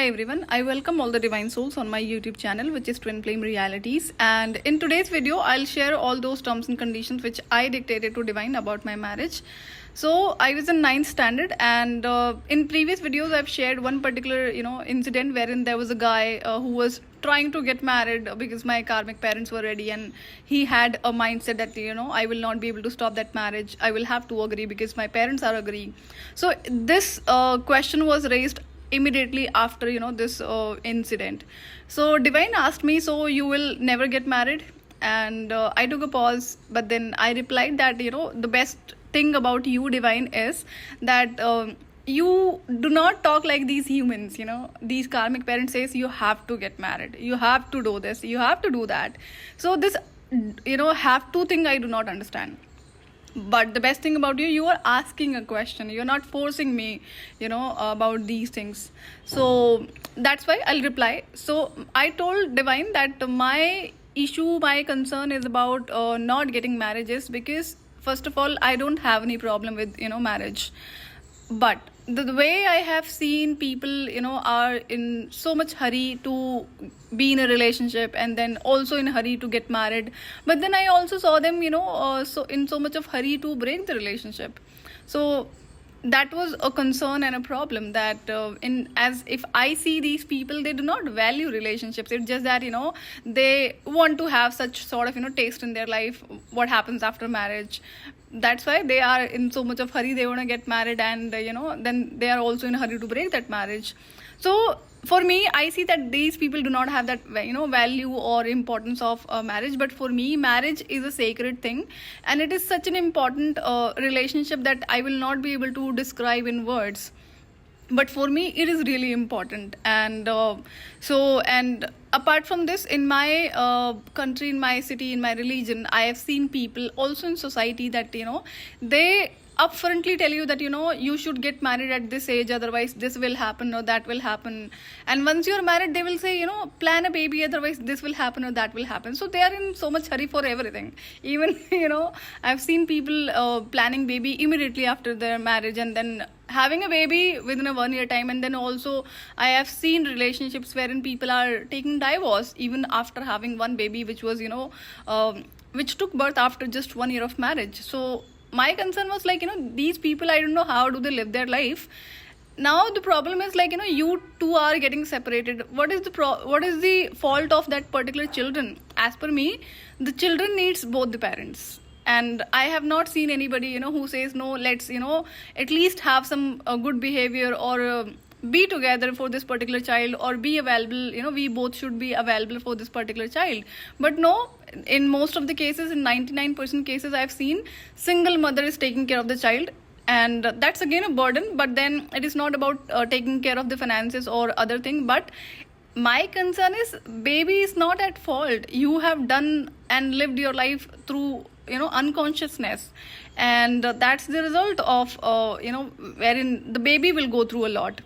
Hi everyone, I welcome all the divine souls on my YouTube channel, which is Twin Flame Realities. And in today's video, I'll share all those terms and conditions which I dictated to divine about my marriage. So I was in 9th standard, and in previous videos, I've shared one particular incident wherein there was a guy who was trying to get married because my karmic parents were ready, and he had a mindset that I will not be able to stop that marriage. I will have to agree because my parents are agreeing. So this question was raised immediately after this incident. So divine asked me, so you will never get married? And I took a pause, but then I replied that the best thing about you, divine, is that you do not talk like these humans. These karmic parents says you have to get married, you have to do this, you have to do that. So this have to thing I do not understand. But the best thing about you are asking a question, you're not forcing me about these things. So that's why I'll reply. So I told divine that my concern is about not getting marriages, because first of all, I don't have any problem with marriage. But the way I have seen people are in so much hurry to be in a relationship, and then also in a hurry to get married. But then I also saw them so in so much of hurry to break the relationship. So that was a concern and a problem, that as if I see these people, they do not value relationships. It's just that they want to have such sort of taste in their life, what happens after marriage. That's why they are in so much of hurry, they want to get married, and then they are also in a hurry to break that marriage. So for me, I see that these people do not have that value or importance of marriage. But for me, marriage is a sacred thing, and it is such an important relationship that I will not be able to describe in words. But for me, it is really important. And and apart from this, in my country, in my city, in my religion, I have seen people also in society that they upfrontly tell you that you should get married at this age, otherwise this will happen or that will happen. And once you're married, they will say plan a baby, otherwise this will happen or that will happen. So they are in so much hurry for everything. Even I've seen people planning baby immediately after their marriage, and then having a baby within a 1 year time. And then also I have seen relationships wherein people are taking divorce even after having one baby, which was which took birth after just 1 year of marriage. So my concern was these people, I don't know how do they live their life. Now the problem is you two are getting separated. What is the fault of that particular children? As per me, the children needs both the parents. And I have not seen anybody who says no, let's at least have some good behavior, or be together for this particular child, or be available, we both should be available for this particular child. But no, in most of the cases, in 99% cases, I've seen single mother is taking care of the child. And that's again a burden, but then it is not about taking care of the finances or other thing. But my concern is, baby is not at fault. You have done and lived your life through unconsciousness, and that's the result of wherein the baby will go through a lot.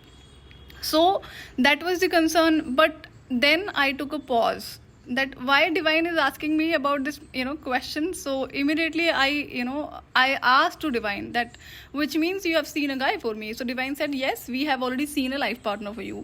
So that was the concern. But then I took a pause, that why divine is asking me about this question. So immediately I asked to divine that, which means you have seen a guy for me? So divine said, yes, we have already seen a life partner for you.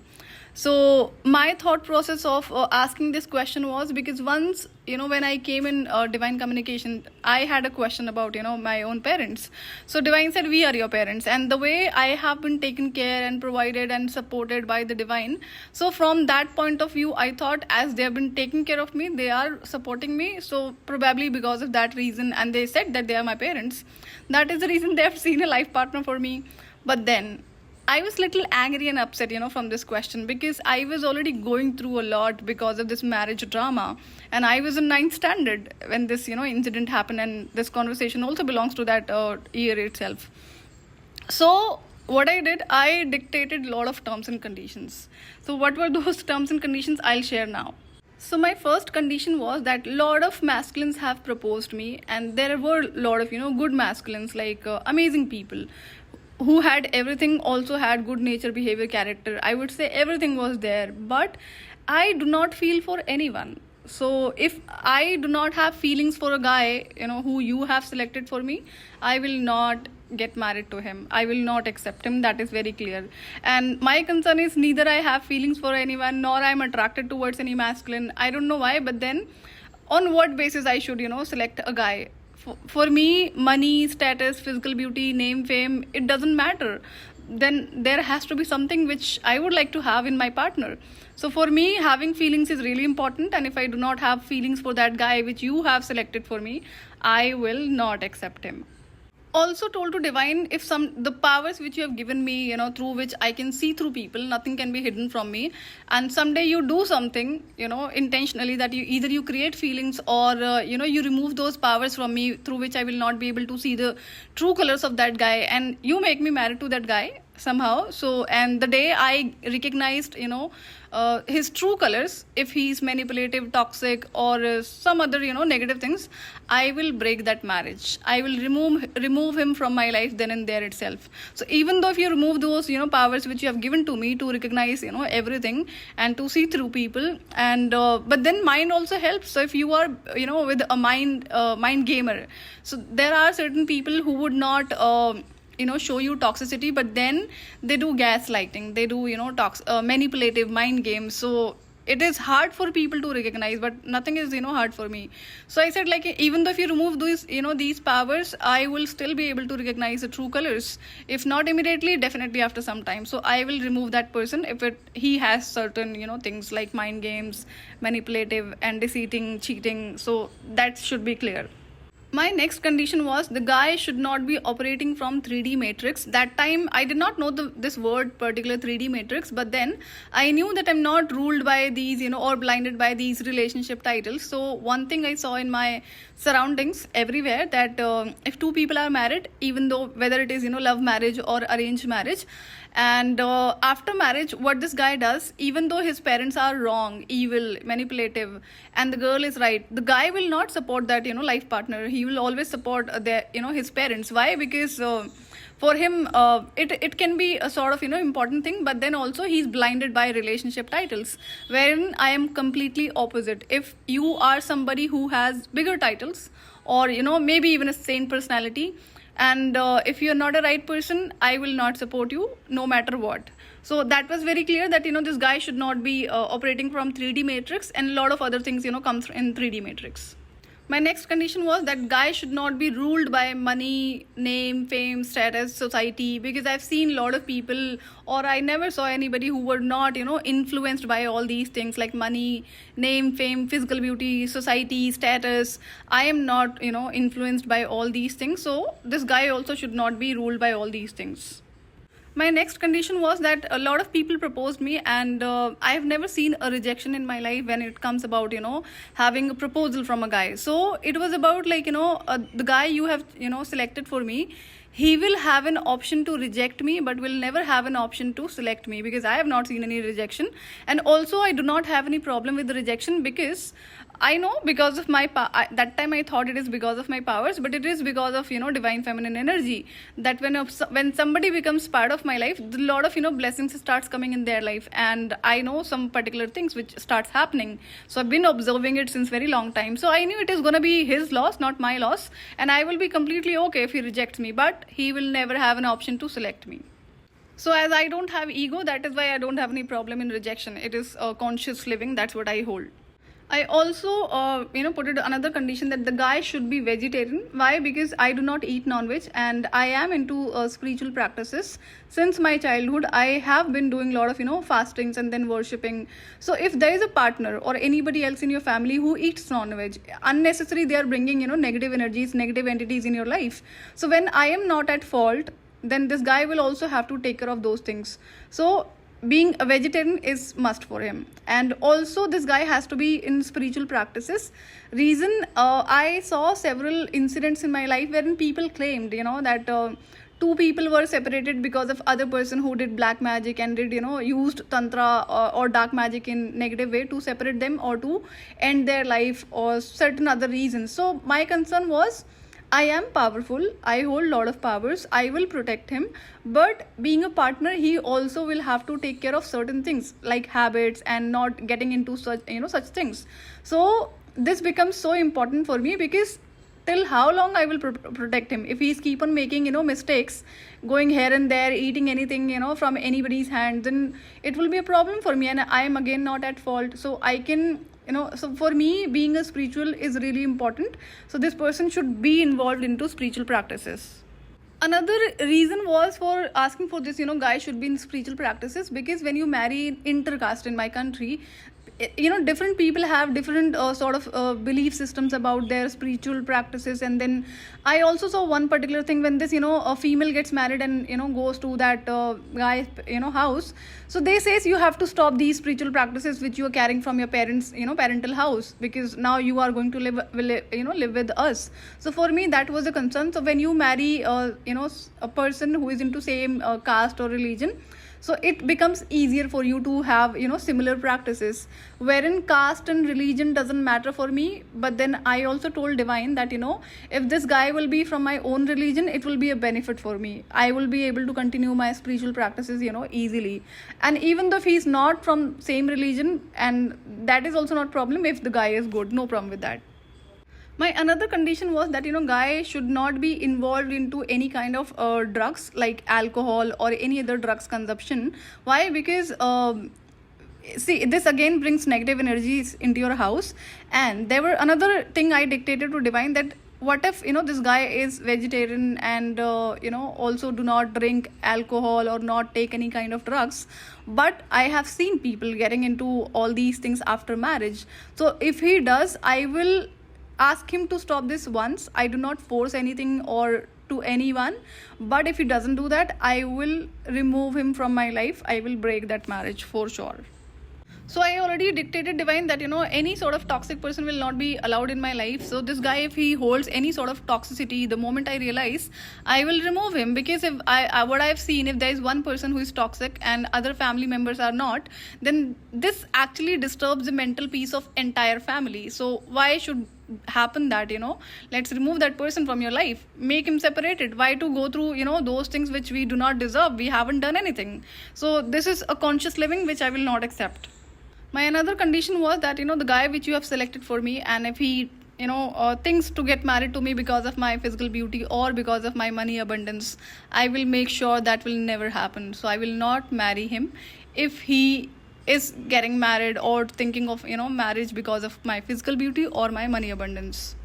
So my thought process of asking this question was because once when I came in divine communication, I had a question about my own parents. So divine said, we are your parents, and the way I have been taken care and provided and supported by the divine. So from that point of view, I thought, as they have been taking care of me, they are supporting me. So probably because of that reason, and they said that they are my parents, that is the reason they have seen a life partner for me. But then I was little angry and upset, from this question, because I was already going through a lot because of this marriage drama. And I was in 9th standard when this, incident happened. And this conversation also belongs to that year itself. So what I did, I dictated a lot of terms and conditions. So what were those terms and conditions? I'll share now. So my first condition was that lot of masculines have proposed me, and there were a lot of, good masculines, like amazing people who had everything, also had good nature, behavior, character. I would say everything was there, but I do not feel for anyone. So if I do not have feelings for a guy, who you have selected for me, I will not get married to him. I will not accept him. That is very clear. And my concern is neither I have feelings for anyone nor I'm attracted towards any masculine. I don't know why, but then on what basis I should, select a guy? For me, money, status, physical beauty, name, fame, it doesn't matter. Then there has to be something which I would like to have in my partner. So for me, having feelings is really important, and if I do not have feelings for that guy which you have selected for me, I will not accept him. Also told to divine, if the powers which you have given me, through which I can see through people, nothing can be hidden from me, and someday you do something, intentionally, that you create feelings, or you remove those powers from me through which I will not be able to see the true colors of that guy, and you make me married to that guy somehow. So, and the day I recognized his true colors, if he's manipulative, toxic, or some other negative things, I will break that marriage. I will remove him from my life then and there itself. So even though if you remove those powers which you have given to me to recognize everything and to see through people, and but then mind also helps. So if you are with a mind gamer, so there are certain people who would not show you toxicity, but then they do gaslighting, they do manipulative mind games. So it is hard for people to recognize, but nothing is hard for me. So I said, like, even though if you remove these powers, I will still be able to recognize the true colors, if not immediately, definitely after some time. So I will remove that person if he has certain things like mind games, manipulative and deceiving, cheating. So that should be clear. My next condition was the guy should not be operating from 3D matrix. That time I did not know this word particular 3D matrix, but then I knew that I'm not ruled by these or blinded by these relationship titles. So one thing I saw in my surroundings everywhere, that if two people are married, even though whether it is love marriage or arranged marriage, and after marriage, what this guy does, even though his parents are wrong, evil, manipulative, and the girl is right, the guy will not support that life partner. He will always support his parents. Why? Because for him it can be a sort of important thing, but then also he's blinded by relationship titles, wherein I am completely opposite. If you are somebody who has bigger titles, or maybe even a sane personality, and if you're not a right person, I will not support you no matter what. So that was very clear that this guy should not be operating from 3D matrix, and a lot of other things comes in 3D matrix. My next condition was that guy should not be ruled by money, name, fame, status, society, because I've seen a lot of people, or I never saw anybody who were not influenced by all these things like money, name, fame, physical beauty, society, status. I am not influenced by all these things. So this guy also should not be ruled by all these things. My next condition was that a lot of people proposed me, and I have never seen a rejection in my life when it comes about having a proposal from a guy. So it was about like the guy you have selected for me, he will have an option to reject me, but will never have an option to select me, because I have not seen any rejection. And also I do not have any problem with the rejection, because I know, because of my that time I thought it is because of my powers, but it is because of divine feminine energy, that when somebody becomes part of my life, a lot of blessings starts coming in their life, and I know some particular things which starts happening. So I've been observing it since very long time. So I knew it is going to be his loss, not my loss, and I will be completely okay if he rejects me, but he will never have an option to select me. So as I don't have ego, that is why I don't have any problem in rejection. It is conscious living. That's what I hold. I also, put it another condition that the guy should be vegetarian. Why? Because I do not eat non-veg, and I am into spiritual practices. Since my childhood, I have been doing a lot of, fastings and then worshipping. So if there is a partner or anybody else in your family who eats non-veg, unnecessarily they are bringing, negative energies, negative entities in your life. So when I am not at fault, then this guy will also have to take care of those things. So being a vegetarian is must for him. And also this guy has to be in spiritual practices. Reason, I saw several incidents in my life wherein people claimed that two people were separated because of other person who did black magic and did used tantra or dark magic in negative way to separate them or to end their life or certain other reasons. So my concern was, I am powerful, I hold a lot of powers, I will protect him, but being a partner, he also will have to take care of certain things like habits and not getting into such such things. So this becomes so important for me, because till how long I will protect him? If he's keep on making, mistakes, going here and there, eating anything, from anybody's hand, then it will be a problem for me, and I am again not at fault. So I can, so for me, being a spiritual is really important. So this person should be involved into spiritual practices. Another reason was for asking for this, guy should be in spiritual practices, because when you marry intercaste in my country, different people have different sort of belief systems about their spiritual practices. And then I also saw one particular thing, when this, a female gets married and, goes to that guy's, house. So they says you have to stop these spiritual practices which you are carrying from your parents, parental house, because now you are going to live with us. So for me, that was a concern. So when you marry, a person who is into same caste or religion, so it becomes easier for you to have, similar practices, wherein caste and religion doesn't matter for me. But then I also told divine that, if this guy will be from my own religion, it will be a benefit for me. I will be able to continue my spiritual practices, easily. And even though if he's not from same religion, and that is also not problem, if the guy is good, no problem with that. My another condition was that, guy should not be involved into any kind of drugs like alcohol or any other drugs consumption. Why? Because see, this again brings negative energies into your house. And there were another thing I dictated to divine, that what if, this guy is vegetarian and also do not drink alcohol or not take any kind of drugs, but I have seen people getting into all these things after marriage. So if he does, I will ask him to stop this once. I do not force anything or to anyone, but if he doesn't do that, I will remove him from my life. I will break that marriage for sure. So I already dictated divine that, any sort of toxic person will not be allowed in my life. So this guy, if he holds any sort of toxicity, the moment I realize, I will remove him. Because if what I've seen, if there is one person who is toxic and other family members are not, then this actually disturbs the mental peace of entire family. So why should happen that, let's remove that person from your life, make him separated. Why to go through, those things which we do not deserve? We haven't done anything. So this is a conscious living which I will not accept. My another condition was that, the guy which you have selected for me, and if he, thinks to get married to me because of my physical beauty or because of my money abundance, I will make sure that will never happen. So I will not marry him if he is getting married or thinking of, marriage because of my physical beauty or my money abundance.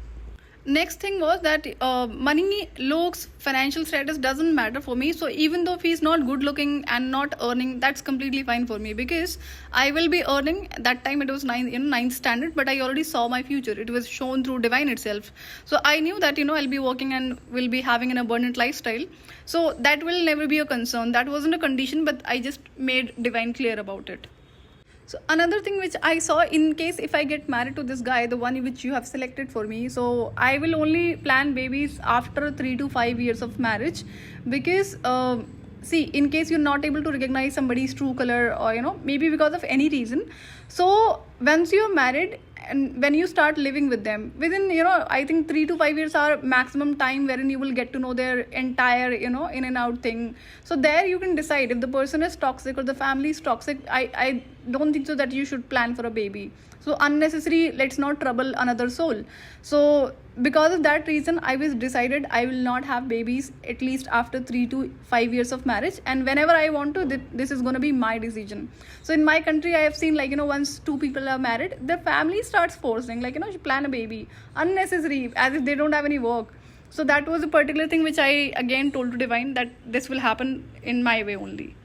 Next thing was that money, looks, financial status doesn't matter for me. So even though if he's not good looking and not earning, that's completely fine for me, because I will be earning. That time it was ninth standard, but I already saw my future. It was shown through divine itself. So I knew that, I'll be working and will be having an abundant lifestyle. So that will never be a concern. That wasn't a condition, but I just made divine clear about it. So another thing which I saw, in case if I get married to this guy, the one which you have selected for me, so I will only plan babies after 3 to 5 years of marriage. Because see, in case you're not able to recognize somebody's true color, or maybe because of any reason, so once you're married and when you start living with them, within I think 3 to 5 years are maximum time wherein you will get to know their entire in and out thing. So there you can decide if the person is toxic or the family is toxic. I don't think so that you should plan for a baby. So unnecessary, let's not trouble another soul. So because of that reason, I was decided I will not have babies at least after 3 to 5 years of marriage. And whenever I want to, this is going to be my decision. So in my country, I have seen once two people are married, the family starts forcing you plan a baby, unnecessary, as if they don't have any work. So that was a particular thing which I again told to divine that this will happen in my way only.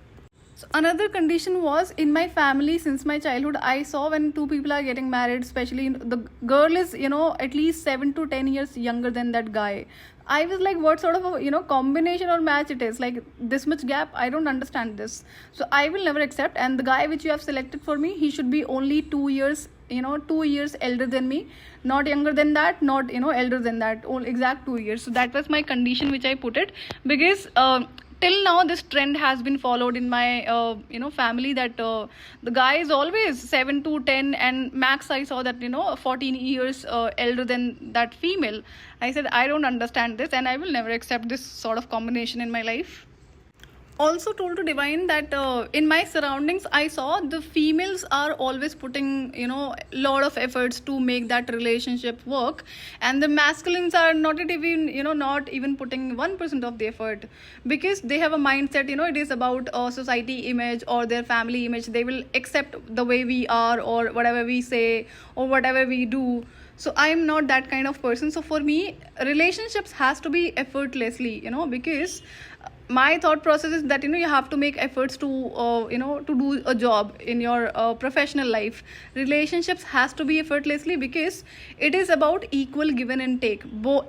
So another condition was, in my family since my childhood, I saw when two people are getting married, especially the girl is at least 7 to 10 years younger than that guy. I was like, what sort of a combination or match it is, like this much gap? I don't understand this. So I will never accept. And the guy which you have selected for me, he should be only 2 years 2 years elder than me, not younger than that, not elder than that, all exact 2 years. So that was my condition which I put it, because till now this trend has been followed in my family, that the guy is always 7 to 10, and max I saw that 14 years elder than that female. I said I don't understand this, and I will never accept this sort of combination in my life. also told to divine that in my surroundings I saw the females are always putting, you know, lot of efforts to make that relationship work, and the masculines are not even, you know, not even putting 1% of the effort, because they have a mindset, you know, it is about society image or their family image. They will accept the way we are or whatever we say or whatever we do. So I'm not that kind of person. So for me, relationships has to be effortlessly, you know, because my thought process is that, you know, you have to make efforts to you know, to do a job in your professional life. Relationships has to be effortlessly, because it is about equal given and take.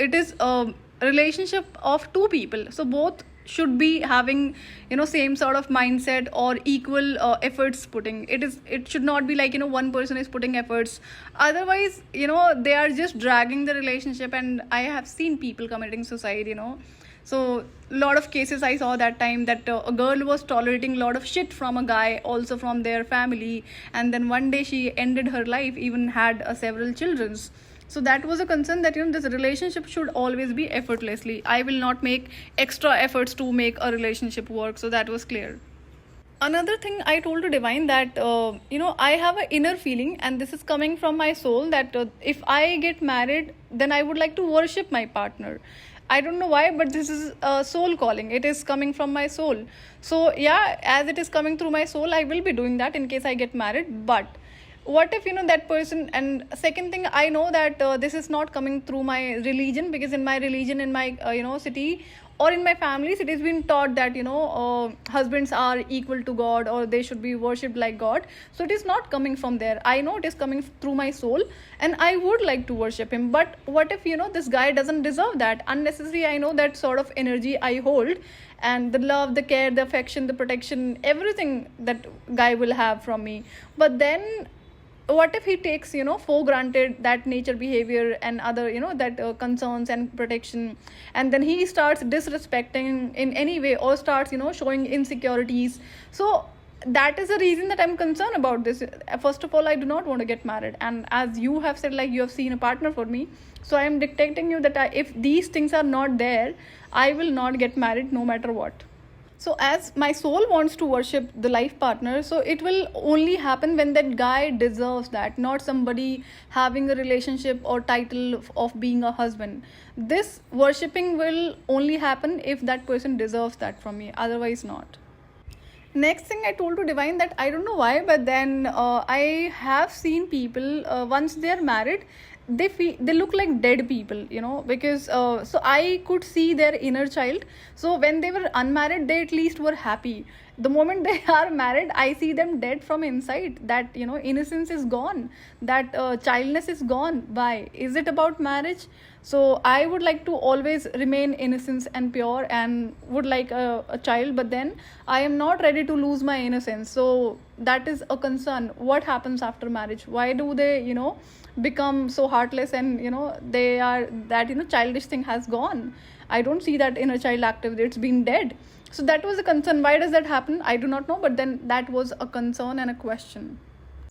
It is a relationship of two people, so both should be having, you know, same sort of mindset or equal efforts putting. It should not be like, you know, one person is putting efforts, otherwise, you know, they are just dragging the relationship. And I have seen people committing suicide, you know. So a lot of cases I saw that time, that a girl was tolerating a lot of shit from a guy, also from their family, and then one day she ended her life, even had several children's. So that was a concern, that, you know, this relationship should always be effortlessly. I will not make extra efforts to make a relationship work. So that was clear. Another thing I told to divine, that you know, I have an inner feeling, and this is coming from my soul, that if I get married, then I would like to worship my partner. I don't know why, but this is a soul calling. It is coming from my soul. So yeah, as it is coming through my soul, I will be doing that in case I get married. But what if, you know, that person, and second thing, I know that this is not coming through my religion, because in my religion, in my you know, city, or in my families, it has been taught that, you know, husbands are equal to God, or they should be worshipped like God. So it is not coming from there. I know it is coming through my soul, and I would like to worship him. But what if, you know, this guy doesn't deserve that? Unnecessary, I know, that sort of energy I hold, and the love, the care, the affection, the protection, everything that guy will have from me. But then what if he takes, you know, for granted that nature behavior and other, you know, that concerns and protection, and then he starts disrespecting in any way, or starts, you know, showing insecurities. So that is the reason that I'm concerned about this. First of all, I do not want to get married, and as you have said, like, you have seen a partner for me, so I am dictating you that if these things are not there, I will not get married no matter what. So as my soul wants to worship the life partner, so it will only happen when that guy deserves that, not somebody having a relationship or title of being a husband. This worshipping will only happen if that person deserves that from me, otherwise not. Next thing I told to divine, that I don't know why, but then I have seen people, once they are married, they look like dead people, you know, because so I could see their inner child. So when they were unmarried, they at least were happy. The moment they are married, I see them dead from inside. That, you know, innocence is gone, that childness is gone. Why is it about marriage? So I would like to always remain innocent and pure, and would like a child, but then I am not ready to lose my innocence. So that is a concern. What happens after marriage? Why do they, you know, become so heartless, and, you know, they are that, you know, childish thing has gone. I don't see that inner child active. It's been dead. So that was a concern. Why does that happen? I do not know, but then that was a concern and a question.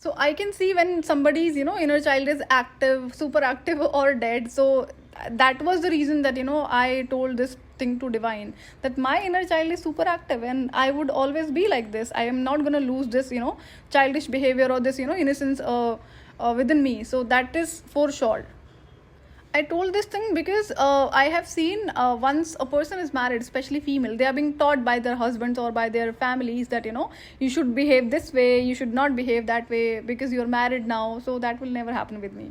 So I can see when somebody's, you know, inner child is active, super active, or dead. So that was the reason that, you know, I told this thing to divine, that my inner child is super active, and I would always be like this. I am not going to lose this, you know, childish behavior, or this, you know, innocence within me. So that is for sure. I told this thing because I have seen once a person is married, especially female, they are being taught by their husbands or by their families that, you know, you should behave this way, you should not behave that way, because you're married now. So that will never happen with me.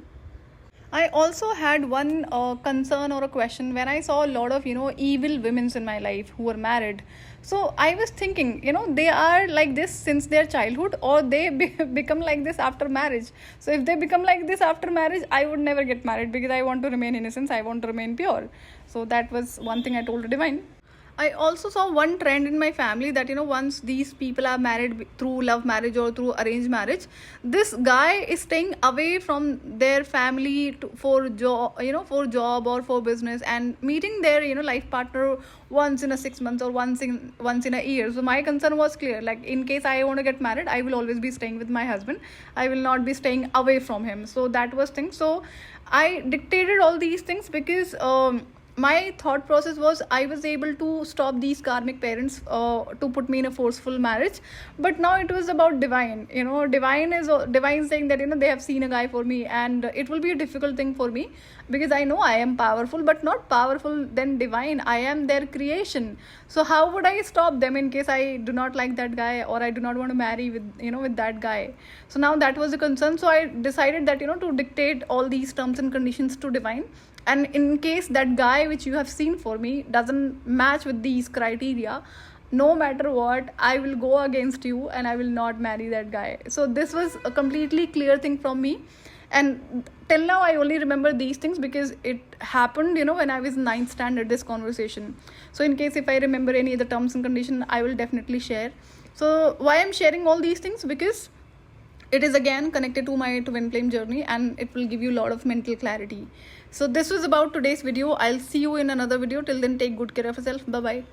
I also had one concern or a question when I saw a lot of, you know, evil women in my life who were married. So I was thinking, you know, they are like this since their childhood, or they become like this after marriage. So if they become like this after marriage, I would never get married, because I want to remain innocent, I want to remain pure. So that was one thing I told to divine. I also saw one trend in my family that, you know, once these people are married through love marriage or through arranged marriage, this guy is staying away from their family for job, you know, for job or for business, and meeting their, you know, life partner once in a 6 months or once in a year. So my concern was clear, like, in case I want to get married, I will always be staying with my husband. I will not be staying away from him. So that was thing. So I dictated all these things because my thought process was I was able to stop these karmic parents to put me in a forceful marriage. But now it was about divine. Divine saying that they have seen a guy for me, and it will be a difficult thing for me because I know I am powerful, but not powerful than divine. I am their creation. So how would I stop them in case I do not like that guy, or I do not want to marry with that guy? So now that was a concern. So I decided that to dictate all these terms and conditions to divine. And in case that guy which you have seen for me doesn't match with these criteria, no matter what, I will go against you and I will not marry that guy. So this was a completely clear thing from me. And till now I only remember these things because it happened when I was in 9th standard, this conversation. So in case if I remember any other terms and condition, I will definitely share. So why I'm sharing all these things? Because it is again connected to my twin flame journey, and it will give you a lot of mental clarity. So this was about today's video. I'll see you in another video. Till then, take good care of yourself. Bye bye.